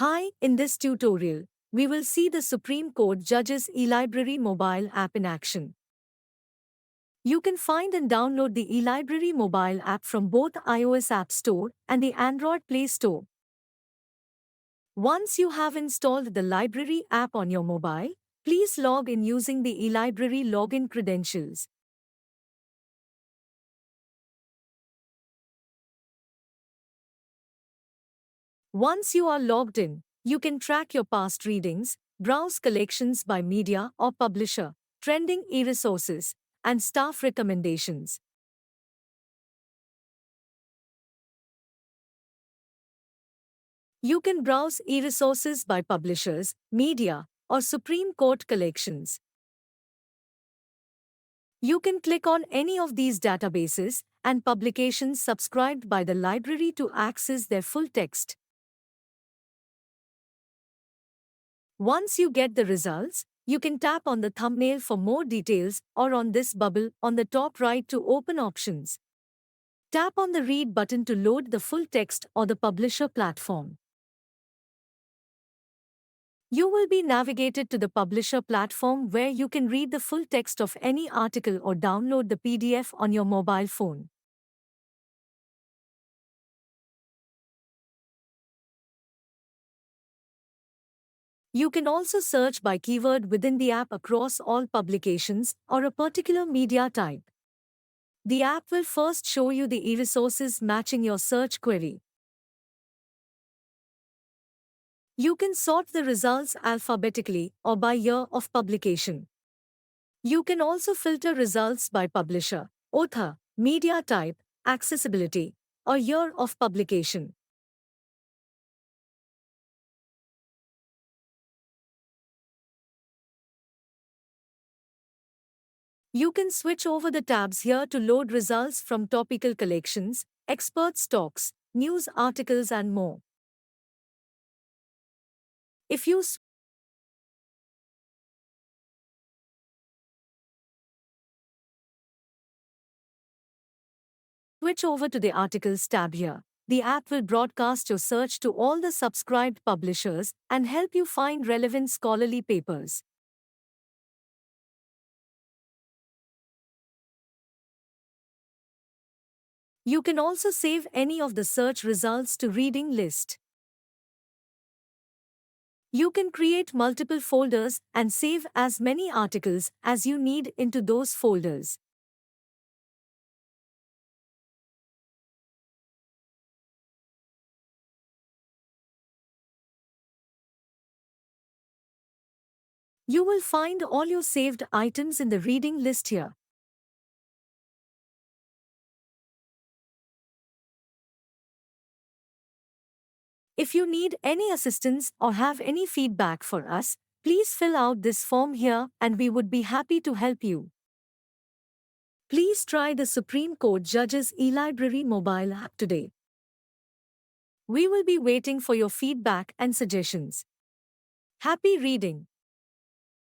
Hi, in this tutorial, we will see the Supreme Court Judge's eLibrary mobile app in action. You can find and download the eLibrary mobile app from both iOS App Store and the Android Playstore. Once you have installed the library app on your mobile, please log in using the eLibrary login credentials. Once you are logged in, you can track your past readings, browse collections by media or publisher, trending e-resources, and staff recommendations. You can browse e-resources by publishers, media, or Supreme Court collections. You can click on any of these databases and publications subscribed by the library to access their full text. Once you get the results, you can tap on the thumbnail for more details or on this bubble on the top right to open options. Tap on the Read button to load the full text or the publisher platform. You will be navigated to the publisher platform where you can read the full text of any article or download the PDF on your mobile phone. You can also search by keyword within the app across all publications or a particular media type. The app will first show you the e-resources matching your search query. You can sort the results alphabetically or by year of publication. You can also filter results by publisher, author, media type, accessibility, or year of publication. You can switch over the tabs here to load results from topical collections, expert talks, news articles and more. If you switch over to the Articles tab here, the app will broadcast your search to all the subscribed publishers and help you find relevant scholarly papers. You can also save any of the search results to reading list. You can create multiple folders and save as many articles as you need into those folders. You will find all your saved items in the reading list here. If you need any assistance or have any feedback for us, please fill out this form here and we would be happy to help you. Please try the Supreme Court Judge's eLibrary mobile app today. We will be waiting for your feedback and suggestions. Happy reading!